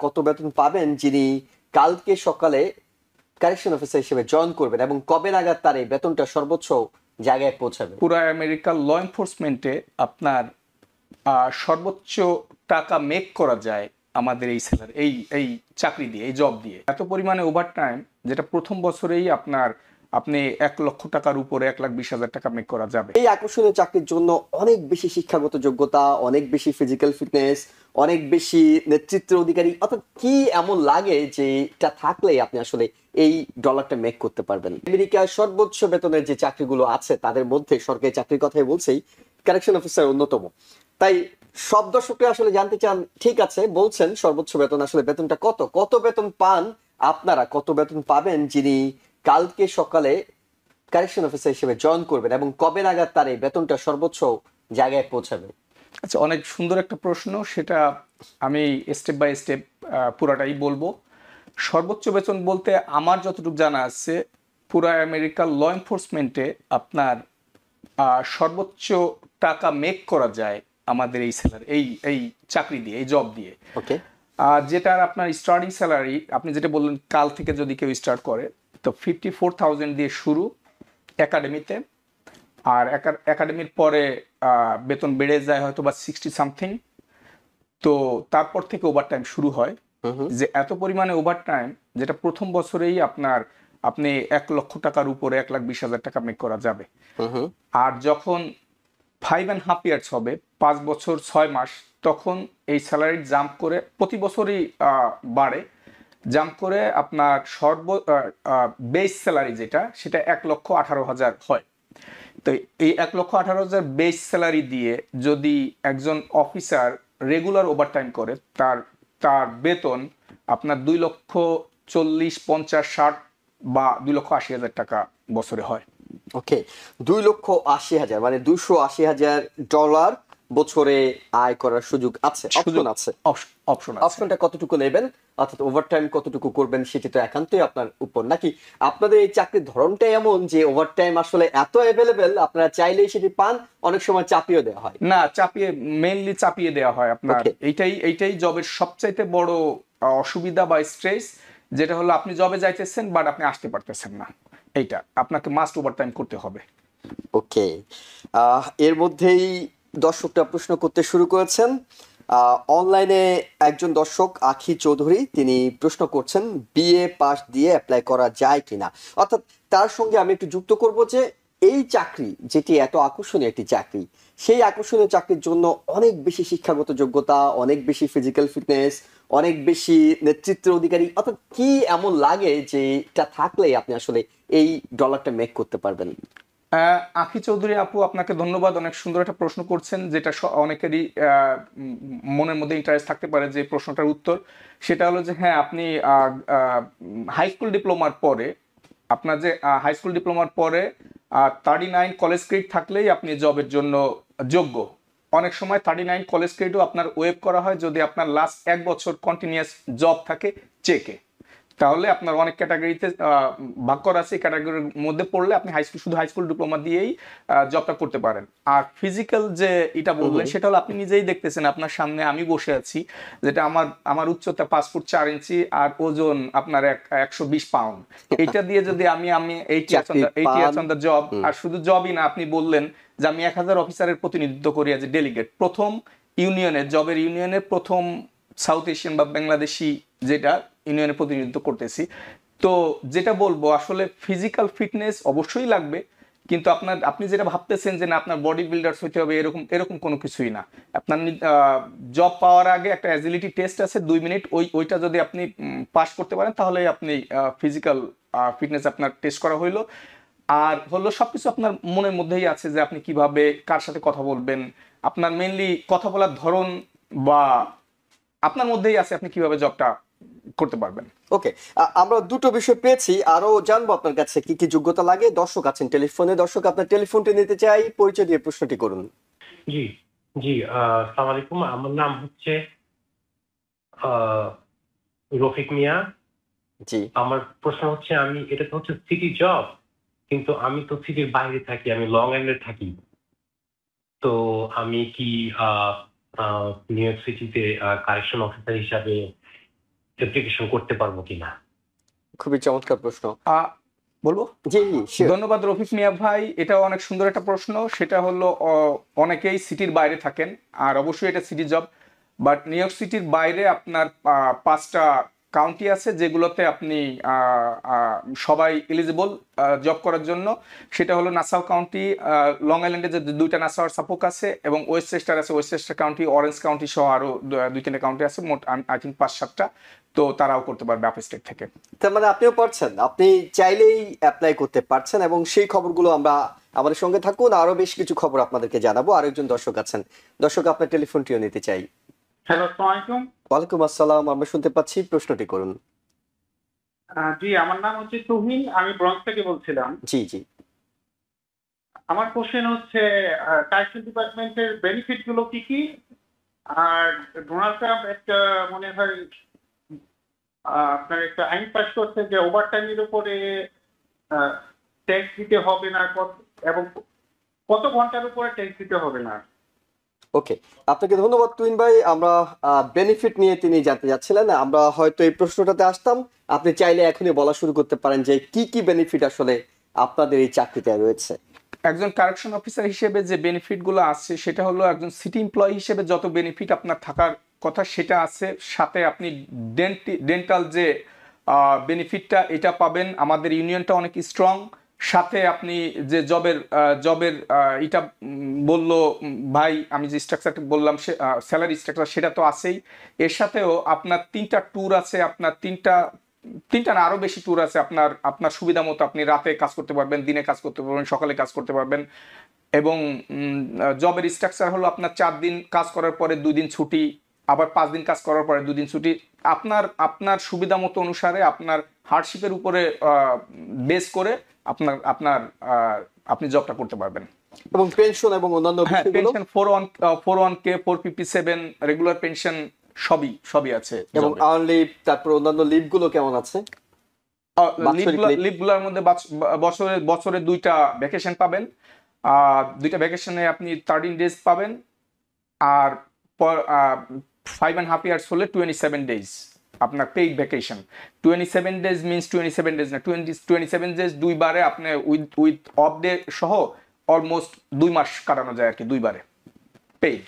কত বেতন পাবেন যিনি কালকে সকালে কারেকশন অফিসার হিসেবে জয়েন করবেন, এবং কবে নাগাদ তার এই বেতনটা সর্বোচ্চ জায়গায় পৌঁছাবে? পুরো আমেরিকার ল এনফোর্সমেন্টে আপনার সর্বোচ্চ টাকা মেক করা যায় আমাদের এই স্যালারি, এই চাকরি দিয়ে, এই জব দিয়ে। এত পরিমাণে ওভারটাইম, যেটা প্রথম বছরেই আপনি 1 লক্ষ টাকার উপরে 1,20,000 টাকা মেক করা যাবে। এই আকর্ষণীয় চাকরির জন্য অনেক বেশি শিক্ষাগত যোগ্যতা, অনেক বেশি ফিজিক্যাল ফিটনেস, অনেক বেশি নেতৃত্বের অধিকারী, অর্থাৎ কি এমন লাগে যে এটা থাকলে আপনি আসলে এই ডলারটা মেক করতে পারবেন? আমেরিকার সর্বোচ্চ বেতনের যে চাকরিগুলো আছে তাদের মধ্যে সরকারি চাকরির কথাই বলছেই, কারেকশন অফিসার অন্যতম। তাই সব দর্শকরা আসলে জানতে চান, ঠিক আছে বলছেন সর্বোচ্চ বেতন, আসলে বেতনটা কত, কত বেতন পান আপনারা, কত বেতন পাবেন যিনি কালকে সকালে কারেকশন অফিসার হিসেবে জয়েন করবেন, এবং কবে নাগাদ তার এই বেতনটা সর্বোচ্চ জায়গায় পৌঁছাবে? আচ্ছা, অনেক সুন্দর একটা প্রশ্ন। সেটা আমি স্টেপ বাই স্টেপ পুরাটাই বলবো। সর্বোচ্চ বেতন বলতে আমার যতটুকু জানা আছে, পুরো আমেরিকার ল এনফোর্সমেন্টে আপনার সর্বোচ্চ টাকা মেক করা যায় আমাদের এই স্যালারি, এই চাকরি দিয়ে, এই জব দিয়ে। ওকে। যেটার আপনার স্টার্টিং স্যালারি, আপনি যেটা বললেন কাল থেকে যদি কেউ স্টার্ট করে, তো 54,000 দিয়ে শুরু একাডেমিতে। আর একাডেমির পরে বেতন বেড়ে যায় হয়তো বা 60 সামথিং। তো তারপর থেকে ওভারটাইম শুরু হয়। যে এত পরিমাণে ওভারটাইম, যেটা প্রথম বছরেই আপনি 1 লক্ষ টাকার উপরে 1,20,000 টাকা মেক করা যাবে। আর যখন 5.5 ইয়ার্স হবে, 5 বছর 6 মাস, তখন এই স্যালারি জাম্প করে প্রতি বছরই বাড়ে, জাম্প করে আপনার বেস স্যালারি যেটা, সেটা 1,18,000 হয়। তো এই 1,18,000 বেস স্যালারি দিয়ে যদি একজন অফিসার রেগুলার ওভারটাইম করে, তার বেতন আপনার 2,40,50,60 বা 2,80,000 টাকা বছরে হয়। ওকে, 2,80,000 মানে $280,000 বছরে আয় করার সুযোগ আছে, অপশন আছে। অপশনটা কতটুকু নেবেন, অর্থাৎ ওভারটাইম কতটুকু করবেন, সেটা তো একান্তই আপনার উপর। নাকি আপনাদের এই চাকরির ধরনটাই এমন যে ওভারটাইম আসলে এত অ্যাভেলেবেল, আপনারা চাইলেই সেটি পান, অনেক সময় চাপিয়ে দেওয়া হয়? না, মেইনলি চাপিয়ে দেওয়া হয় আপনার। এইটাই জবের সবচাইতে বড় অসুবিধা বা স্ট্রেস, যেটা হলো আপনি জবে যাইতেছেন বাট আপনি আসতে পারতেছেন না। এইটা আপনাকে মাস্ট ওভারটাইম করতে হবে। ওকে, এর মধ্যেই দর্শকরা প্রশ্ন করতে শুরু করেছেন। অনলাইনে একজন দর্শক আখি চৌধুরী, তিনি প্রশ্ন করছেন বিএ পাস দিয়ে অ্যাপ্লাই করা যায় কিনা। অর্থাৎ তার সঙ্গে আমি একটু যুক্ত করব যে এই চাকরি যেটি এত আকর্ষণীয় একটি চাকরি, সেই আকর্ষণীয় চাকরির জন্য অনেক বেশি শিক্ষাগত যোগ্যতা, অনেক বেশি ফিজিক্যাল ফিটনেস, অনেক বেশি নেতৃত্বের অধিকারী, অর্থাৎ কি এমন লাগে যে এটা থাকলেই আপনি আসলে এই ডলারটা মেক করতে পারবেন? আখি চৌধুরী আপু, আপনাকে ধন্যবাদ। অনেক সুন্দর একটা প্রশ্ন করছেন, যেটা অনেকেরই মনের মধ্যে ইন্টারেস্ট থাকতে পারে যে প্রশ্নটার উত্তর। সেটা হলো যে হ্যাঁ, আপনি হাই স্কুল ডিপ্লোমার পরে, আপনার যে হাই স্কুল ডিপ্লোমার পরে 39 কলেজ ক্রেডিট থাকলেই আপনি জবের জন্য যোগ্য। অনেক সময় 39 কলেজ ক্রেডিটও আপনার ওয়েভ করা হয় যদি আপনার লাস্ট 1 বছর কন্টিনিউয়াস জব থাকে চেকে। তাহলে আপনার অনেক ক্যাটাগরিতে ভাগ করা আছে, ক্যাটাগরির মধ্যে পড়লে আপনি শুধু হাই স্কুল ডিপ্লোমা দিয়েই জবটা করতে পারেন। আর ফিজিক্যাল যে এটা বললেন, সেটা হলো আপনি নিজেই দেখতেছেন, আপনার সামনে আমি বসে আছি, যেটা আমার উচ্চতা 5 ফুট 4 ইঞ্চি আর ওজন আপনার 120 পাউন্ড। এটা দিয়ে যদি আমি 80 অন দ্য জব, আর শুধু জবই না, আপনি বললেন যে আমি 1000 অফিসারের প্রতিনিধিত্ব করি অ্যাজ এ ডেলিগেট, প্রথম জবের ইউনিয়নের প্রথম সাউথ এশিয়ান বা বাংলাদেশি যেটা ইউনিয়নের প্রতিনিধিত্ব করতেছি। তো যেটা বলবো, আসলে ফিজিক্যাল ফিটনেস অবশ্যই লাগবে, কিন্তু আপনি যেটা ভাবতেছেন যে না আপনার বডি বিল্ডার্স হইতে হবে, এরকম কোনো কিছুই না। আপনার জব পাওয়ার আগে একটা অ্যাজিলিটি টেস্ট আছে 2 মিনিট, ওইটা যদি আপনি পাস করতে পারেন, তাহলে আপনি ফিজিক্যাল ফিটনেস আপনার টেস্ট করা হইলো। আর হলো সবকিছু আপনার মনের মধ্যেই আছে, যে আপনি কিভাবে কার সাথে কথা বলবেন, আপনার মেইনলি কথা বলার ধরন বা আপনার মধ্যেই আছে আপনি কিভাবে জবটা করতে পারবেন। ওকে, আমরা দুটো বিষয় পেয়েছি, আরো জানবো আপনার কাছে কি কি যোগ্যতা লাগে। দর্শক আছেন টেলিফোনে, দর্শক আপনার টেলিফোনটি নিতে চাই, পরিচয় দিয়ে প্রশ্নটি করুন। জি জি, আসসালামু আলাইকুম। আমার নাম হচ্ছে রফিক মিয়া। জি, আমার প্রশ্ন হচ্ছে, এটা তো হচ্ছে সিটি জব, কিন্তু আমি তো সিটির বাইরে থাকি, আমি লং আইল্যান্ডে থাকি। তো আমি কি নিউ ইয়র্ক সিটিতে কারেকশন অফিসার হিসাবে অ্যাপ্লিকেশন করতে পারবো কিনা? খুবই চমৎকার প্রশ্ন। বলবো। জি sure. ধন্যবাদ রফিক মিয়া ভাই, এটা অনেক সুন্দর একটা প্রশ্ন। সেটা হলো অনেকেই সিটির বাইরে থাকেন, আর অবশ্যই এটা city job, but new York সিটির বাইরে আপনার 5টা কাউন্টি আছে যেগুলোতে আপনি সবাই এলিজিবল জব করার জন্য। সেটা হলো নাসাউ কাউন্টি, লং আইল্যান্ডে যে 2টা নাসাউ সাপোক আছে, এবং ওয়েস্টচেস্টার আছে, ওয়েস্টচেস্টার কাউন্টি, অরেঞ্জ কাউন্টি সহ আরো 2-3টা কাউন্টি আছে, মোট আই থিঙ্ক 5-7টা। তো তারাও করতে পারবে আপ স্টেট থেকে। তার মানে আপনিও পারছেন, আপনি চাইলেই অ্যাপ্লাই করতে পারছেন, এবং সেই খবরগুলো আমরা আমাদের সঙ্গে থাকুন, আরো বেশ কিছু খবর আপনাদেরকে জানাবো। আরেকজন দর্শক আছেন। দর্শক, আপনার টেলিফোনটিও নিতে চাই। হ্যালো, আসসালামু আলাইকুম। ওয়ালাইকুম আসসালাম, আমরা শুনতে পাচ্ছি, প্রশ্নটি করুন। জি, আমার নাম হচ্ছে তুহিন, আমি ব্রঙ্কস থেকে বলছিলাম। জি জি। আমার কোশ্চেন হচ্ছে টাইটেল ডিপার্টমেন্টের বেনিফিট গুলো কি কি, আর ডোনাল্ড ট্রাম্প একটা মনে হয় আপনার একটা আইন পাস করছে যে ওভারটাইমের উপরে ট্যাক্স দিতে হবে না, এবং কত ঘন্টার উপরে ট্যাক্স দিতে হবে না। ওকে, আপনাকে ধন্যবাদ তুহিন ভাই। আমরা বেনিফিট নিয়ে তিনি জানতে যাচ্ছিলেন, আমরা হয়তো এই প্রশ্নটাতে আসতাম। আপনি চাইলে এখনই বলা শুরু করতে পারেন যে কি কি বেনিফিট আসলে আপনাদের এই চাকরিতে রয়েছে। একজন কারেকশন অফিসার হিসেবে যে বেনিফিটগুলো আছে সেটা হলো একজন সিটি এমপ্লয়ি হিসেবে যত বেনিফিট আপনার থাকার কথা সেটা আছে, সাথে আপনি ডেন্টাল যে বেনিফিটটা এটা পাবেন। আমাদের ইউনিয়নটা অনেক স্ট্রং, সাথে আপনি যে জবের এটা বললো ভাই, আমি যে স্ট্রাকচারটা বললাম সে স্যালারি স্ট্রাকচার সেটা তো আছেই। এর সাথেও আপনার 3টা ট্যুর আছে, আপনার তিনটা না আরো বেশি ট্যুর আছে। আপনার সুবিধা মতো আপনি রাতে কাজ করতে পারবেন, দিনে কাজ করতে পারবেন, সকালে কাজ করতে পারবেন। এবং জবের স্ট্রাকচার হলো আপনার 4 দিন কাজ করার পরে 2 দিন ছুটি, আবার 5 দিন কাজ করার পরে 2 দিন ছুটি। আপনার সুবিধা মতো অনুসারে আপনার হার্ডশিপের উপরে বেস করে আপনি জবটা করতে পারবেন। এবং পেনশন এবং অন্যান্য হ্যাঁ, বিষয়গুলো, পেনশন 401k 457 রেগুলার পেনশন সবই আছে। এবং আর্ন লিভ, তারপর অন্যান্য লিভ গুলো কেমন আছে? লিভগুলোর মধ্যে বছরে 2টা ভ্যাকেশন পাবেন। 2টা ভ্যাকেশনে আপনি 13 ডেজ পাবেন, আর 5.5 ইয়ার্স হলে 27 ডেজ আপনার paid vacation. 27 days means 27 days না, 27 ডেজ 2 বারে আপনি উইথ অফ ডে সহ অলমোস্ট 2 মাস কাটানো যায় আর কি, 2 বারে পেইড।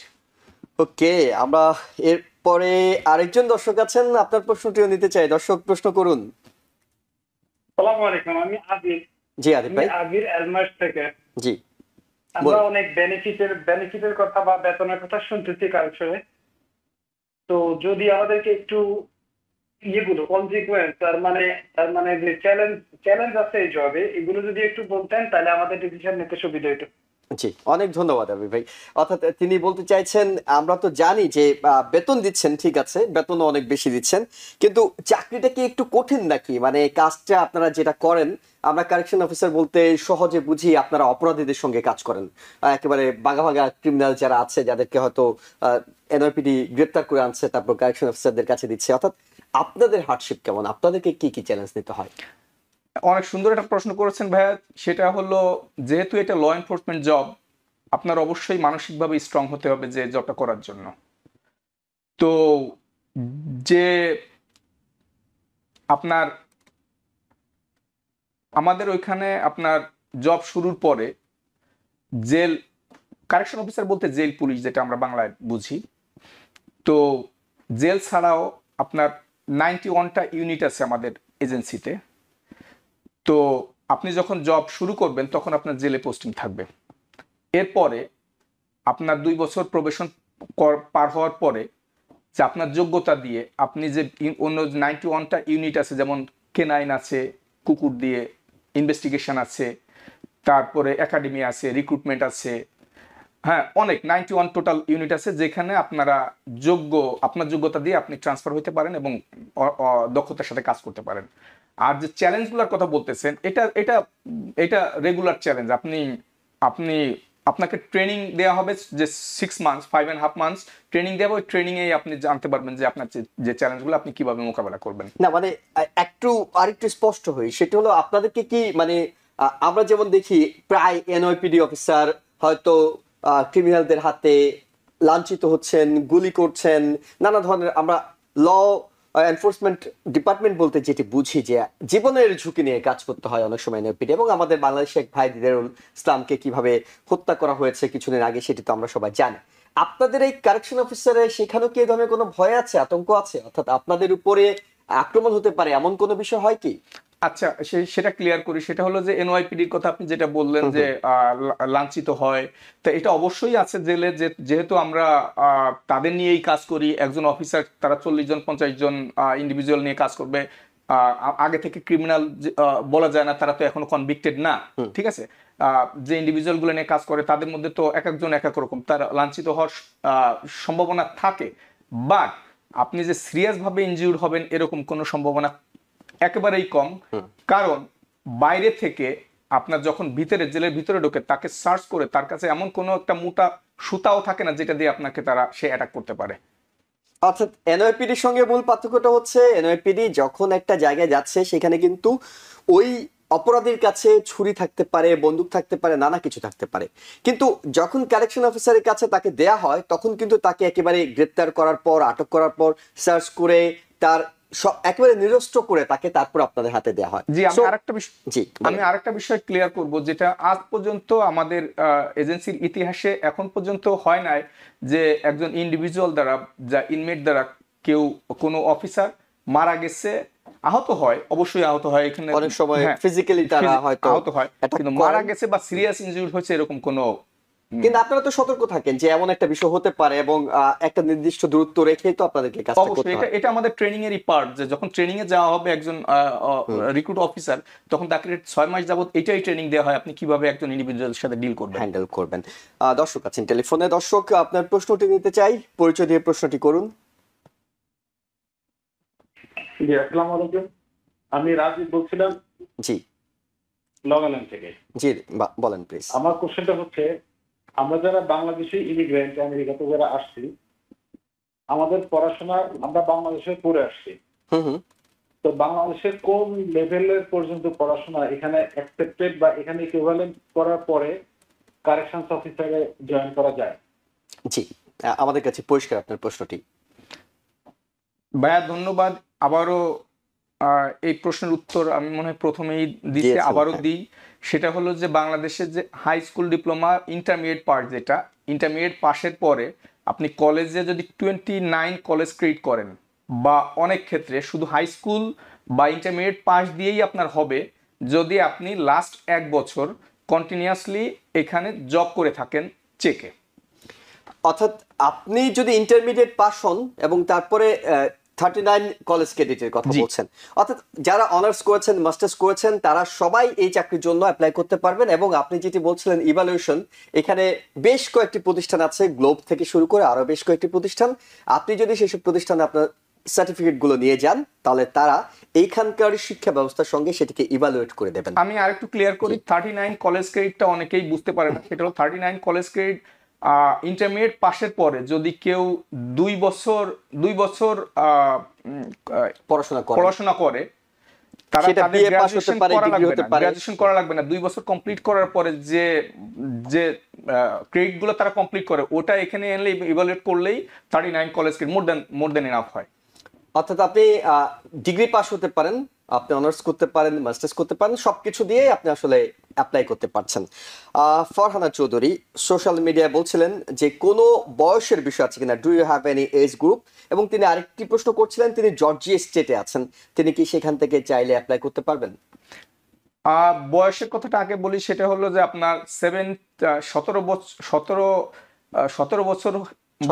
ওকে, আমরা এরপরে আরেকজন দর্শক আছেন, আপনার প্রশ্নটিও নিতে চাই। দর্শক, প্রশ্ন করুন। আসসালামু আলাইকুম, আমি আবির। জি আদিব ভাই। আবির এলমাস থেকে। জি, আমরা অনেক বেনিফিটের কথা বা বেতনের কথা শুনতেছি কালচারে। তো যদি আমাদেরকে একটু ইয়েগুলো কনসিকুয়েন্স, তার মানে যে চ্যালেঞ্জ আছে এই জবে, এগুলো যদি একটু বলতেন তাহলে আমাদের ডিসিশন নিতে সুবিধা হতো। জি, অনেক ধন্যবাদ আবির ভাই। অর্থাৎ তিনি বলতে চাইছেন, আমরা তো জানি যে বেতন দিচ্ছেন, ঠিক আছে, বেতন অনেক বেশি দিচ্ছেন, কিন্তু চাকরিটা কি একটু কঠিন নাকি? মানে কাজটা আপনারা যেটা করেন, আমরা কারেকশন অফিসার বলতে সহজে বুঝি আপনারা অপরাধীদের সঙ্গে কাজ করেন, একেবারে বাঘা বাঘা ক্রিমিনাল যারা আছে, যাদেরকে হয়তো এনআইপিডি গ্রেপ্তার করে আনছে, তারপর কারেকশন অফিসারদের কাছে দিচ্ছে। অর্থাৎ আপনাদের হার্ডশিপ কেমন? আপনাদেরকে কি কি চ্যালেঞ্জ নিতে হয়? অনেক সুন্দর একটা প্রশ্ন করেছেন ভাইয়া। সেটা হলো, যেহেতু এটা ল এনফোর্সমেন্ট জব, আপনার অবশ্যই মানসিকভাবে স্ট্রং হতে হবে যে জবটা করার জন্য। তো যে আমাদের ওইখানে আপনার জব শুরুর পরে জেল, কারেকশন অফিসার বলতে জেল পুলিশ যেটা আমরা বাংলায় বুঝি। তো জেল ছাড়াও আপনার 91টা ইউনিট আছে আমাদের এজেন্সিতে। তো আপনি যখন জব শুরু করবেন তখন আপনার জেলে পোস্টিং থাকবে। এরপরে আপনার 2 বছর প্রবেশন পার হওয়ার পরে যে আপনার যোগ্যতা দিয়ে আপনি যে অন্য 91টা ইউনিট আছে, যেমন কেনাইন আছে, কুকুর দিয়ে ইনভেস্টিগেশন আছে, তারপরে একাডেমি আছে, রিক্রুটমেন্ট আছে, হ্যাঁ অনেক 91 টোটাল ইউনিট আছে যেখানে আপনার যোগ্যতা দিয়ে আপনি ট্রান্সফার হতে পারেন এবং দক্ষতার সাথে কাজ করতে পারেন। আর যে চ্যালেঞ্জগুলোর কথা বলতেছেন, এটা রেগুলার চ্যালেঞ্জ। আপনাকে ট্রেনিং দেওয়া হবে যে 6 মান্থস, 5.5 মান্থস ট্রেনিং দেওয়া হবে। ট্রেনিং এ আপনি জানতে পারবেন যে আপনার যে চ্যালেঞ্জগুলো আপনি কিভাবে মোকাবেলা করবেন। না মানে আরেকটু স্পষ্ট হই, সেটা হলো আপনাদেরকে কি মানে আমরা যেমন দেখি প্রায় এনওপিডি অফিসার হয়তো ক্রিমিনালদের হাতে লাঞ্ছিত হচ্ছেন, গুলি করছেন, নানা ধরনের আমরা ল এনফোর্সমেন্ট ডিপার্টমেন্ট বলতে যেটি বুঝি যে জীবনের ঝুঁকি নিয়ে কাজ করতে হয় অনেক সময় এনওপিডি, এবং আমাদের বাংলাদেশের এক ভাই দিদারুল ইসলামকে কিভাবে হত্যা করা হয়েছে কিছুদিন আগে সেটি তো আমরা সবাই জানি। আপনাদের এই কারেকশন অফিসারের সেখানেও কি এই ধরনের কোনো ভয় আছে, আতঙ্ক আছে, অর্থাৎ আপনাদের উপরে আক্রমণ হতে পারে এমন কোনো বিষয় হয় কি? আচ্ছা, সেটা ক্লিয়ার করি। সেটা হলো যে এনওয়াইপিডির কথা আপনি যেটা বললেন যে লাঞ্ছিত হয়, তো এটা অবশ্যই আছে জেলে। যেহেতু আমরা তাদের নিয়েই কাজ করি, একজন অফিসার তারা 40 জন 50 জন ইন্ডিভিজুয়াল নিয়ে কাজ করবে। আগে থেকে ক্রিমিনাল বলা যায় না, তারা তো এখনো কনভিক্টেড না, ঠিক আছে। যে ইন্ডিভিজুয়াল গুলো নিয়ে কাজ করে তাদের মধ্যে তো এক একজন এক এক রকম, তার লাঞ্ছিত হওয়ার সম্ভাবনা থাকে। বাট আপনি যে সিরিয়াস ভাবে ইনজিউর হবেন এরকম কোনো সম্ভাবনা একেবারেই কম। কারণ বাইরে থেকে আপনার যখন জেলের ভিতরে ঢোকে তাকে সার্চ করে তার কাছে এমন কোনো একটা মোটা সুতাও থাকে না যেটা দিয়ে আপনাকে সে অ্যাটাক করতে পারে। অর্থাৎ এনওপিডির সঙ্গে মূল পার্থক্যটা হচ্ছে এনওপিডি যখন একটা জায়গায় যাচ্ছে সেখানে কিন্তু ওই অপরাধীর কাছে ছুরি থাকতে পারে, বন্দুক থাকতে পারে, নানা কিছু থাকতে পারে, কিন্তু যখন কারেকশন অফিসারের কাছে তাকে দেয়া হয় তখন কিন্তু তাকে একেবারে গ্রেপ্তার করার পর, আটক করার পর সার্চ করে তার একেবারে নিরস্ত্র করে তাকে তারপর আপনাদের হাতে দেওয়া হয়। জি, আমি আরেকটা বিষয় ক্লিয়ার করব, যেটা আজ পর্যন্ত আমাদের এজেন্সির ইতিহাসে এখন পর্যন্ত হয় নাই যে একজন ইন্ডিভিজুয়াল দ্বারা, যা ইনমেট দ্বারা কেউ কোনো অফিসার মারা গেছে। আহত হয়, অবশ্যই আহত হয়, এখানে অনেক সময় ফিজিক্যালি তারা হয়তো আহত হয়, কিন্তু মারা গেছে বা সিরিয়াস ইনজুরি হয়েছে এরকম কোনো। কিন্তু আপনারা তো সতর্ক থাকেন যে এমন একটা বিষয় হতে পারে এবং একটা নির্দিষ্ট দূরত্ব রেখে তো আপনাদেরকে কাজটা করতে হয়। এটা আমাদের ট্রেনিং এরই পার্ট, যে যখন ট্রেনিং এ যাওয়া হবে একজন রিক্রুট অফিসার, তখন তাকে 6 মাস যাবত এটাই ট্রেনিং দেওয়া হয় আপনি কিভাবে একজন ইন্ডিভিজুয়ালের সাথে ডিল করবেন, হ্যান্ডেল করবেন। দর্শক আছেন টেলিফোনে। দর্শক, আপনার প্রশ্নটি নিতে চাই, পরিচয় দিয়ে প্রশ্নটি করুন। জি, আসসালামু আলাইকুম। আমি রাজীব বলছিলাম, জি লং আইল্যান্ড থেকে। জি, বলেন প্লিজ। আমার কোশ্চেনটা হচ্ছে, আমরা যারা বাংলাদেশি ইমিগ্রেন্ট আমেরিকাতে যারা আসছি, আমাদের পড়াশোনা আমরা বাংলাদেশে পড়ে আসছি, তো বাংলাদেশের কোন লেভেলের পর্যন্ত পড়াশোনা এখানে অ্যাকসেপ্টেড বা এখানে ইকুইভ্যালেন্ট করার পরে কারেকশনস অফিসারে জয়েন করা যায়? জি, আমাদের কাছে পরিষ্কার আপনার প্রশ্নটি। ভাইয়া ধন্যবাদ। আবারও এই প্রশ্নের উত্তর আমি মনে হয় প্রথমেই দিতে আবারও দিই। সেটা হলো যে বাংলাদেশের যে high school diploma intermediate part, যেটা ইন্টারমিডিয়েট পাশের পরে আপনি কলেজে যদি 29 কলেজ ক্রেডিট করেন, বা অনেক ক্ষেত্রে শুধু হাই স্কুল বা ইন্টারমিডিয়েট পাস দিয়েই আপনার হবে যদি আপনি লাস্ট 1 বছর কন্টিনিউয়াসলি এখানে জব করে থাকেন চেকে। অর্থাৎ আপনি যদি ইন্টারমিডিয়েট পাস হন এবং তারপরে 39 কলেজ ক্রেডিটের কথা বলছেন, অর্থাৎ যারা অনার্স করেছেন, মাস্টার্স করেছেন, তারা সবাই এই চাকরির জন্য অ্যাপ্লাই করতে পারবেন। এবং আপনি যেটি বলছিলেন ইভালুয়েশন, এখানে বেশ কয়েকটি প্রতিষ্ঠান আছে, গ্লোব থেকে শুরু করে আরো বেশ কয়েকটি প্রতিষ্ঠান। আপনি যদি সেসব প্রতিষ্ঠানে আপনার সার্টিফিকেট গুলো নিয়ে যান তাহলে তারা এইখানকার শিক্ষা ব্যবস্থার সঙ্গে সেটিকে ইভালুয়েট করে দেবেন। আমি আরেকটু ক্লিয়ার করি, 39 কলেজ ক্রেডিটটা অনেকেই বুঝতে পারে না। সেটা হলো 39 কলেজ ক্রেডিট ইন্টারমিডিয়েট পাশের পরে যদি কেউ 2 বছর পড়াশোনা করে, তারা গ্রাজুয়েশন করা লাগবে না। 2 বছর কমপ্লিট করার পরে যে ক্রেডিট গুলো তারা কমপ্লিট করে, ওটা এখানে এনে ইভালুয়েট করলেই 39 কলেজ ক্রেডিট মোর দেন এনাফ হয়। অর্থাৎ আপনি ডিগ্রি পাস হতে পারেন, আপনি অনার্স করতে পারেন, মাস্টার্স করতে পারেন, সবকিছু দিয়ে আপনি আসলে অ্যাপ্লাই করতে পারছেন। ফরহানা চৌধুরী সোশ্যাল মিডিয়ায় বলছিলেন যে কোনো বয়সের বিষয় আছে কিনা, do you have any age group, এবং তিনি আরেকটি প্রশ্ন করছিলেন, তিনি জর্জিয়া স্টেটে আছেন, তিনি কি সেখান থেকে চাইলে অ্যাপ্লাই করতে পারবেন? বয়সের কথাটা আগে বলি। সেটা হলো যে আপনার 17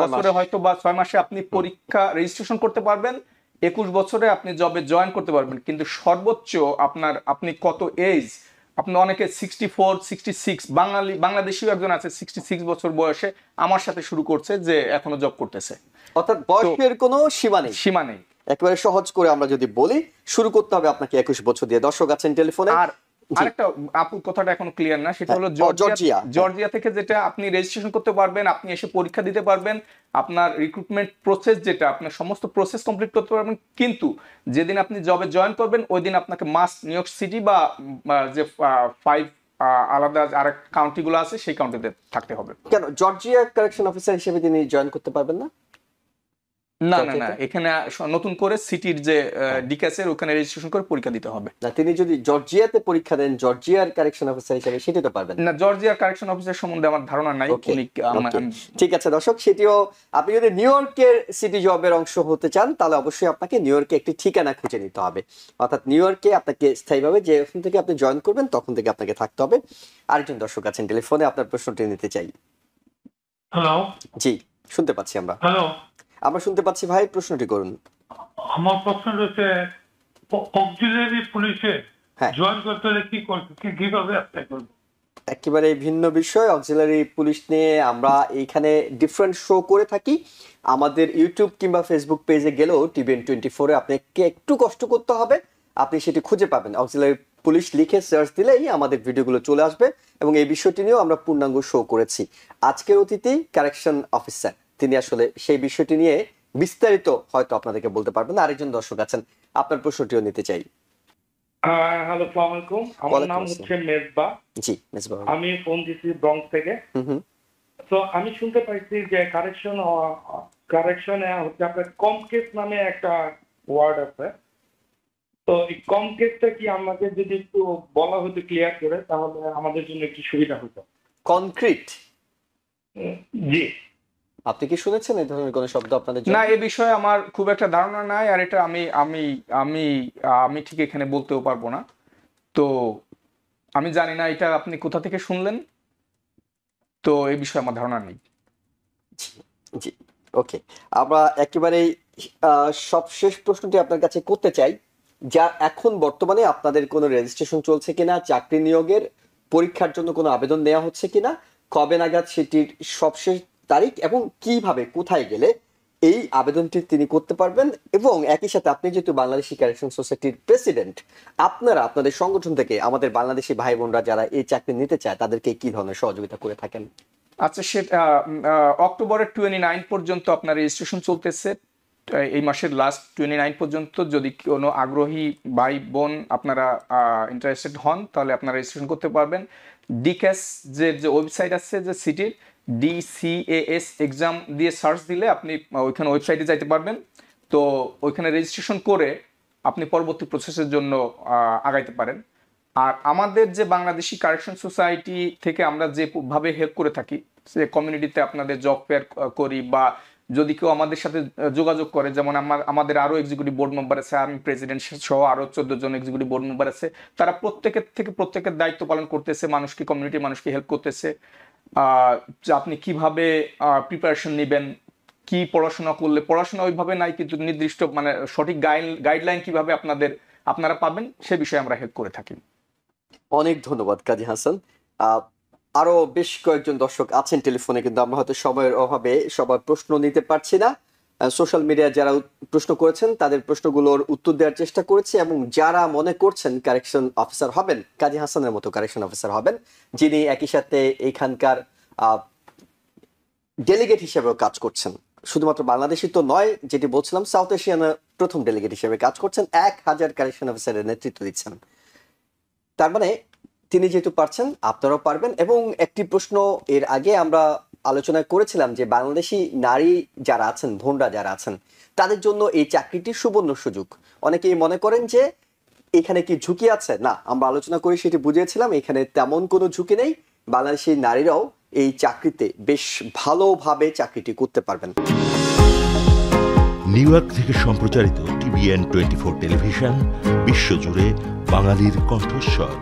বছরে হয়তো বা 6 মাসে আপনি পরীক্ষা রেজিস্ট্রেশন করতে পারবেন, 21 বছরে আপনি জবে জয়েন করতে পারবেন। কিন্তু সর্বোচ্চ আপনি কত এজ, আপনি অনেকে 64, 66, বাংলাদেশিও একজন আছে 66 বছর বয়সে আমার সাথে শুরু করছে, যে এখনো জব করতেছে। অর্থাৎ বয়সের কোনো সীমা নেই। একেবারে সহজ করে আমরা যদি বলি, শুরু করতে হবে আপনাকে 21 বছর দিয়ে। দর্শক আছেন টেলিফোনে। আর আরেকটা আপুর কথাটা এখনো ক্লিয়ার না, সেটা হলো জর্জিয়া থেকে যেটা আপনি রেজিস্ট্রেশন করতে পারবেন, আপনি এসে পরীক্ষা দিতে পারবেন, আপনার রিক্রুটমেন্ট প্রসেস যেটা আপনার সমস্ত প্রসেস কমপ্লিট করতে পারবেন। কিন্তু যেদিন আপনি জবে জয়েন করবেন ওই দিন আপনাকে মাস্ট নিউ ইয়র্ক সিটি বা যে 5 আলাদা আরেক কাউন্টিগুলো আছে সেই কাউন্টিতে থাকতে হবে। কেন জর্জিয়া কারেকশন অফিসার হিসেবে তিনি জয়েন করতে পারবেন না? না না না, এখানে নতুন করে সিটির যে ডিকাসের ওখানে রেজিস্ট্রেশন করে পরীক্ষা দিতে হবে। না, তিনি যদি জর্জিয়াতে পরীক্ষা দেন জর্জিয়ার কারেকশন অফিসার হিসেবে সেটা তো পারবেন না, জর্জিয়ার কারেকশন অফিসার সম্বন্ধে আমার ধারণা নাই। Okay, উনি okay. ঠিক আছে দর্শক, সেটিও আপনি যদি নিউ ইয়র্কের সিটি জবের অংশ হতে চান তাহলে অবশ্যই আপনাকে নিউ ইয়র্কে একটি ঠিকানা খুঁজে নিতে হবে, অর্থাৎ নিউ ইয়র্কে আপনাকে স্থায়ীভাবে যে ওখান থেকে আপনি জয়েন করবেন তখন থেকে আপনাকে থাকতে হবে। আরেকজন দর্শক আছেন টেলিফোনে, আপনার প্রশ্নটি নিতে চাই। হ্যালো জি, শুনতে পাচ্ছি হ্যালো, আমরা শুনতে পাচ্ছি ভাই, প্রশ্নটি করুন। আমার প্রশ্ন রয়েছে অক্সিলারি পুলিশে হ্যাঁ। জয়েন করতে হলে কিভাবে অ্যাপ্লাই করবো? একেবারে ভিন্ন বিষয়, অক্সিলারি পুলিশ নিয়ে আমরা এইখানে ডিফারেন্ট শো করে থাকি। আমাদের ইউটিউব কিংবা ফেসবুক পেজে গেলেও TVN24-এ আপনাকে একটু কষ্ট করতে হবে, আপনি সেটি খুঁজে পাবেন। অক্সিলারি পুলিশ লিখে সার্চ দিলেই আমাদের ভিডিওগুলো চলে আসবে এবং এই বিষয়টি নিয়েও আমরা পূর্ণাঙ্গ শো করেছি। আজকের অতিথি কারেকশন অফিসার, তিনি আসলে সেই বিষয়টি নিয়ে বিস্তারিত হয়তো আপনাদেরকে বলতে পারবেন। আরেকজন দর্শক আছেন, আপনার প্রশ্নটিও নিতে চাই। হ্যালো, আসসালামু আলাইকুম। আমার ওয়ালাইকুম নাম আসসালাম। হচ্ছে মেজবা। জি মেজবাহ, আমি ফোন দিচ্ছি ব্রঙ্কস থেকে। হুম। তো আমি শুনতে পাইছি যে কারেকশনে হচ্ছে আপনার কম কেস নামে একটা ওয়ার্ড আছে। তো এই কম কেসটা কি আমাকে যদি একটু বলা হতো ক্লিয়ার করে, তাহলে আমাদের জন্য একটু সুবিধা হতো। কনক্রিট, জি। আপনি কি শুনেছেন এই ধরনের কোনো শব্দ আপনাদের জন্য? না, এই বিষয়ে আমার খুব একটা ধারণা নাই, আর এটা আমি আমি আমি আমি ঠিক এখানে বলতেও পারবো না। তো আমি জানি না এটা আপনি কোথা থেকে শুনলেন, তো এই বিষয়ে আমার ধারণা নেই। জি, ওকে। আমরা একেবারেই সবশেষ প্রশ্নটি আপনার কাছে করতে চাই, যা এখন বর্তমানে আপনাদের কোনো রেজিস্ট্রেশন চলছে কিনা, চাকরি নিয়োগের পরীক্ষার জন্য কোনো আবেদন নেওয়া হচ্ছে কিনা, কবে নাগাদ সেটির সবশেষ তারিখ এবং কিভাবে কোথায় গেলে এই আবেদনটি তিনি করতে পারবেন, এবং একই সাথে আপনি যেহেতু বাংলাদেশি কারেকশন সোসাইটির প্রেসিডেন্ট, আপনারা আপনাদের সংগঠন থেকে আমাদের বাংলাদেশি ভাই বোনরা যারা এই চাকরি নিতে চায় তাদেরকে কি ধরনের সহযোগিতা করে থাকেন? আচ্ছা, সেটা অক্টোবরের 29 পর্যন্ত আপনার রেজিস্ট্রেশন চলতেছে। এই মাসের লাস্ট 29 পর্যন্ত যদি কোনো আগ্রহী ভাই বোন আপনারা ইন্টারেস্টেড হন তাহলে আপনারা রেজিস্ট্রেশন করতে পারবেন। ডিক্যাস যে ওয়েবসাইট আছে যে সিটির, DCAS এক্সাম দিয়ে সার্চ দিলে আপনি ওইখানে ওয়েবসাইটে যাইতে পারবেন। তো ওইখানে রেজিস্ট্রেশন করে আপনি পরবর্তী প্রসেসের জন্য আগাইতে পারেন। আর আমাদের যে বাংলাদেশি কারেকশন সোসাইটি থেকে আমরা যেভাবে হেল্প করে থাকি, সে কমিউনিটিতে আপনাদের জব ফেয়ার করি, বা যদি কেউ আমাদের সাথে যোগাযোগ করে, যেমন আমাদের আরো এক্সিকিউটিভ বোর্ড মেম্বার আছে, আমি প্রেসিডেন্ট সহ আরো 14 জন এক্সিকিউটিভ বোর্ড মেম্বার আছে, তারা প্রত্যেকের দায়িত্ব পালন করতেছে, কমিউনিটির মানুষকে হেল্প করতেছে। যে আপনি কিভাবে প্রিপারেশন নেবেন, কি পড়াশোনা করলে, পড়াশোনা ওইভাবে নাই কিন্তু নির্দিষ্ট মানে সঠিক গাইডলাইন কিভাবে আপনারা পাবেন সে বিষয়ে আমরা হেল্প করে থাকি। অনেক ধন্যবাদ কাজী হাসান। আরো বেশ কয়েকজন দর্শক আছেন টেলিফোনে, কিন্তু আমরা হয়তো সময়ের অভাবে সবার প্রশ্ন নিতে পারছি না। সোশ্যাল মিডিয়া যারা প্রশ্ন করেছেন তাদের প্রশ্নগুলোর উত্তর দেওয়ার চেষ্টা করেছি, এবং যারা মনে করছেন কারেকশন অফিসার হবেন, কাজী হাসানের মতো কারেকশন অফিসার হবেন, যিনি একই সাথে এখানকার ডেলিগেট হিসেবেও কাজ করছেন, শুধুমাত্র বাংলাদেশি তো নয়, যেটি বলছিলাম সাউথ এশিয়ানের প্রথম ডেলিগেট হিসেবে কাজ করছেন, 1000 কারেকশন অফিসারের নেতৃত্ব দিচ্ছেন। তার মানে তিনি যেহেতু পারছেন আপনারাও পারবেন। এবং একটি প্রশ্ন এর আগে আমরা আলোচনা করেছিলাম যে বাংলাদেশি নারী যারা আছেন, বোনরা যারা আছেন, তাদের জন্য এই চাকরিটি সুবর্ণ সুযোগ। অনেকেই মনে করেন যে এখানে কি ঝুঁকি আছে, না, আমরা আলোচনা করে সেটি বুঝিয়েছিলাম এখানে তেমন কোনো ঝুঁকি নেই। বাংলাদেশি নারীরাও এই চাকরিতে বেশ ভালোভাবে চাকরিটি করতে পারবেন। নিউ ইয়র্ক থেকে সম্প্রচারিত TVN24 টেলিভিশন বিশ্বজুড়ে বাঙালির কণ্ঠস্বর।